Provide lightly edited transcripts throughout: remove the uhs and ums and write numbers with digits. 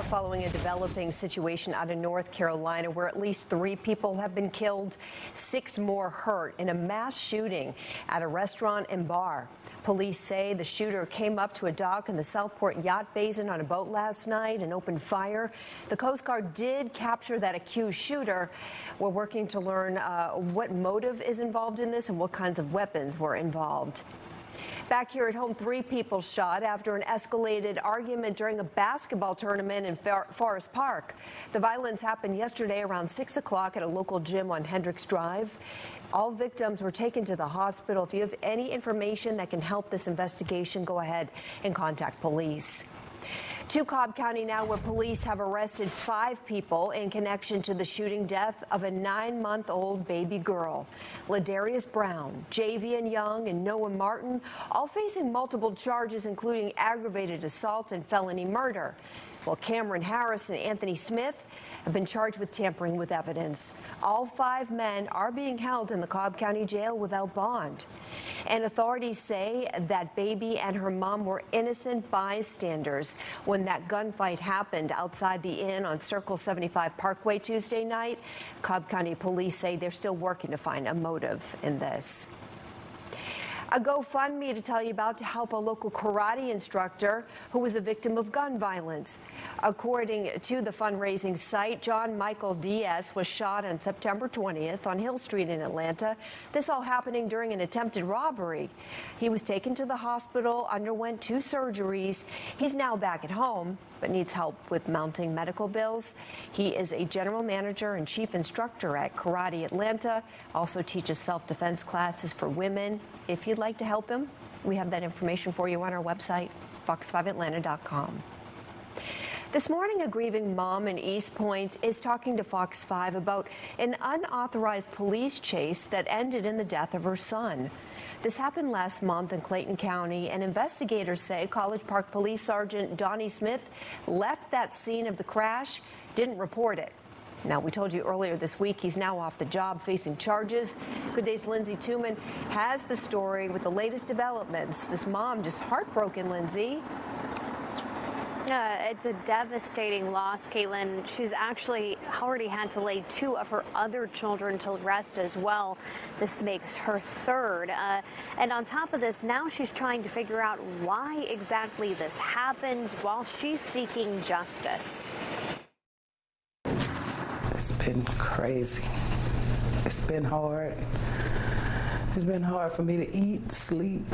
following a developing situation out of North Carolina where at least 3 people have been killed, 6 more hurt in a mass shooting at a restaurant and bar. Police say the shooter came up to a dock in the Southport Yacht Basin on a boat last night and opened fire. The Coast Guard did capture that accused shooter. We're working to learn what motive is involved in this and what kinds of weapons were involved. Back here at home, 3 people shot after an escalated argument during a basketball tournament in Forest Park. The violence happened yesterday around 6 o'clock at a local gym on Hendricks Drive. All victims were taken to the hospital. If you have any information that can help this investigation, go ahead and contact police. To Cobb County now, where police have arrested 5 people in connection to the shooting death of a 9-month-old baby girl. Ladarius Brown, Javian Young, and Noah Martin, all facing multiple charges, including aggravated assault and felony murder. While Cameron Harris and Anthony Smith have been charged with tampering with evidence. All 5 men are being held in the Cobb County Jail without bond. And authorities say that baby and her mom were innocent bystanders when that gunfight happened outside the inn on Circle 75 Parkway Tuesday night. Cobb County police say they're still working to find a motive in this. A GoFundMe to tell you about to help a local karate instructor who was a victim of gun violence. According to the fundraising site, John Michael Diaz was shot on September 20th on Hill Street in Atlanta. This all happening during an attempted robbery. He was taken to the hospital, underwent 2 surgeries. He's now back at home, but needs help with mounting medical bills. He is a general manager and chief instructor at Karate Atlanta, also teaches self-defense classes for women. If you'd like to help him, we have that information for you on our website, fox5atlanta.com. This morning, a grieving mom in East Point is talking to Fox 5 about an unauthorized police chase that ended in the death of her son. This happened last month in Clayton County, and investigators say College Park Police Sergeant Donnie Smith left that scene of the crash, didn't report it. Now, we told you earlier this week he's now off the job facing charges. Good Day's Lindsay Tuman has the story with the latest developments. This mom just heartbroken, Lindsay. It's a devastating loss, Caitlin. She's actually already had to lay 2 of her other children to rest as well. This makes her 3rd. And on top of this, now she's trying to figure out why exactly this happened while she's seeking justice. It's been crazy. It's been hard. It's been hard for me to eat, sleep.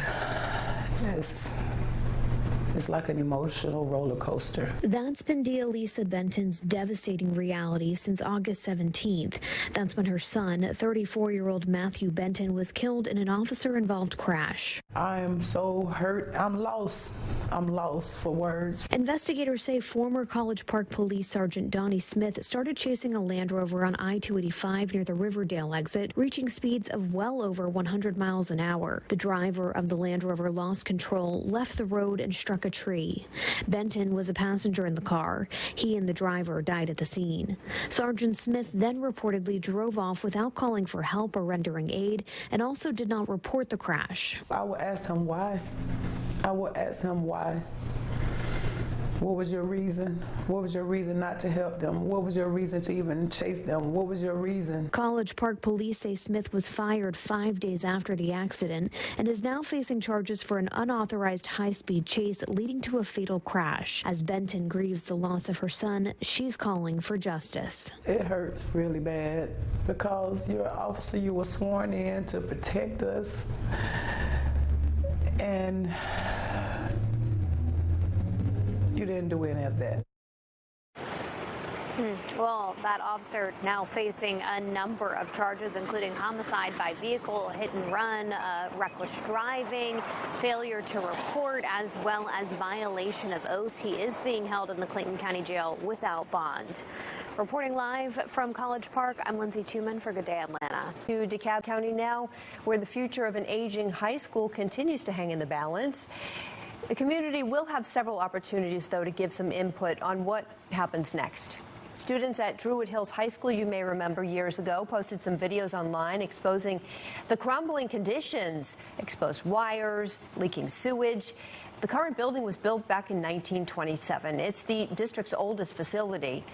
It's like an emotional roller coaster. That's been Dialisa Benton's devastating reality since August 17th. That's when her son, 34-year-old Matthew Benton, was killed in an officer-involved crash. I am so hurt. I'm lost. I'm lost for words. Investigators say former College Park Police Sergeant Donnie Smith started chasing a Land Rover on I-285 near the Riverdale exit, reaching speeds of well over 100 miles an hour. The driver of the Land Rover lost control, left the road, and struck a tree. Benton was a passenger in the car. He and the driver died at the scene. Sergeant Smith then reportedly drove off without calling for help or rendering aid, and also did not report the crash. I would ask him why. I would ask him why. What was your reason? What was your reason not to help them? What was your reason to even chase them? What was your reason? College Park police say Smith was fired 5 days after the accident and is now facing charges for an unauthorized high-speed chase leading to a fatal crash. As Benton grieves the loss of her son, she's calling for justice. It hurts really bad because you're an officer, you were sworn in to protect us, and you didn't do any of that. Well, that officer now facing a number of charges, including homicide by vehicle, hit and run, reckless driving, failure to report, as well as violation of oath. He is being held in the Clayton County Jail without bond. Reporting live from College Park, I'm Lindsay Tuman for Good Day Atlanta. To DeKalb County now, where the future of an aging high school continues to hang in the balance. The community will have several opportunities, though, to give some input on what happens next. Students at Druid Hills High School, you may remember years ago, posted some videos online exposing the crumbling conditions, exposed wires, leaking sewage. The current building was built back in 1927. It's the district's oldest facility.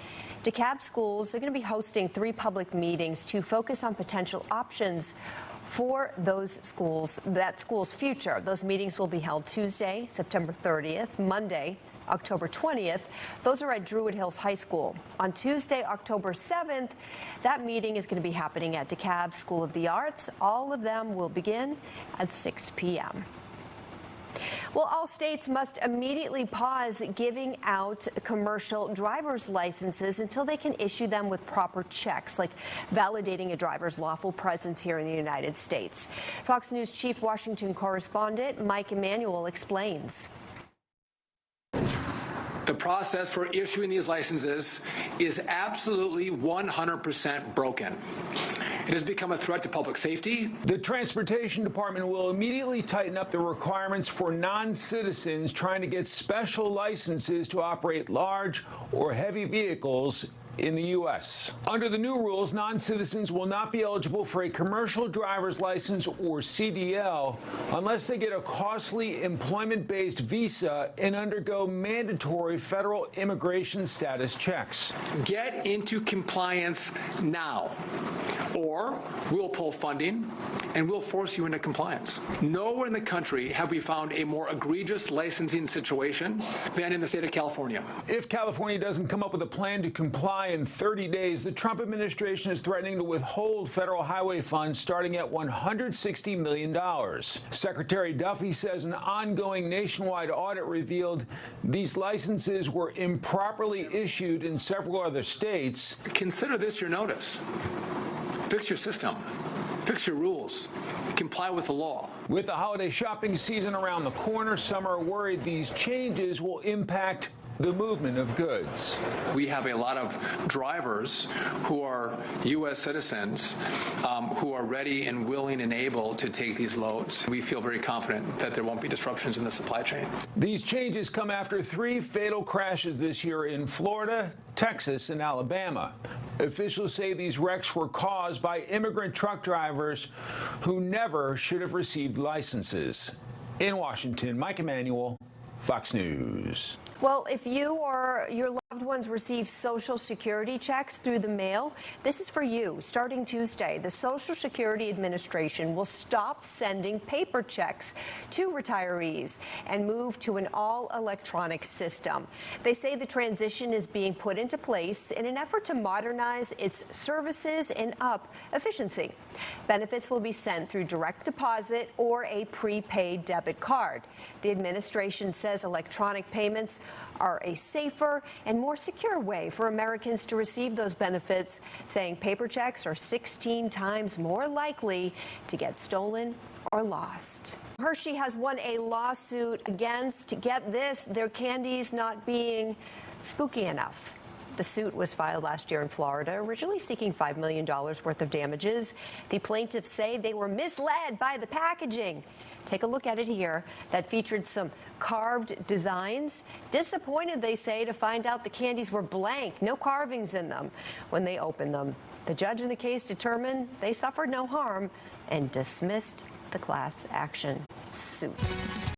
DeKalb schools are going to be hosting 3 public meetings to focus on potential options for those schools, that school's future. Those meetings will be held Tuesday, September 30th, Monday, October 20th. Those are at Druid Hills High School. On Tuesday, October 7th, that meeting is going to be happening at DeKalb School of the Arts. All of them will begin at 6 p.m. Well, all states must immediately pause giving out commercial driver's licenses until they can issue them with proper checks, like validating a driver's lawful presence here in the United States. Fox News Chief Washington correspondent Mike Emanuel explains. The process for issuing these licenses is absolutely 100% broken. It has become a threat to public safety. The Transportation Department will immediately tighten up the requirements for non-citizens trying to get special licenses to operate large or heavy vehicles in the U.S. Under the new rules, non-citizens will not be eligible for a commercial driver's license or CDL unless they get a costly employment-based visa and undergo mandatory federal immigration status checks. Get into compliance now, or we'll pull funding and we'll force you into compliance. Nowhere in the country have we found a more egregious licensing situation than in the state of California. If California doesn't come up with a plan to comply in 30 days, the Trump administration is threatening to withhold federal highway funds starting at $160 million. Secretary Duffy says an ongoing nationwide audit revealed these licenses were improperly issued in several other states. Consider this your notice. Fix your system. Fix your rules. Comply with the law. With the holiday shopping season around the corner, some are worried these changes will impact the movement of goods. We have a lot of drivers who are U.S. citizens who are ready and willing and able to take these loads. We feel very confident that there won't be disruptions in the supply chain. These changes come after 3 fatal crashes this year in Florida, Texas, and Alabama. Officials say these wrecks were caused by immigrant truck drivers who never should have received licenses. In Washington, Mike Emanuel, Fox News. Well, if you or your loved ones receive Social Security checks through the mail, this is for you. Starting Tuesday, the Social Security Administration will stop sending paper checks to retirees and move to an all-electronic system. They say the transition is being put into place in an effort to modernize its services and up efficiency. Benefits will be sent through direct deposit or a prepaid debit card. The administration says electronic payments are a safer and more secure way for Americans to receive those benefits, saying paper checks are 16 times more likely to get stolen or lost. Hershey has won a lawsuit against, get this, their candies not being spooky enough. The suit was filed last year in Florida, originally seeking $5 million worth of damages. The plaintiffs say they were misled by the packaging. Take a look at it here. That featured some carved designs. Disappointed, they say, to find out the candies were blank, no carvings in them when they opened them. The judge in the case determined they suffered no harm and dismissed the class action suit.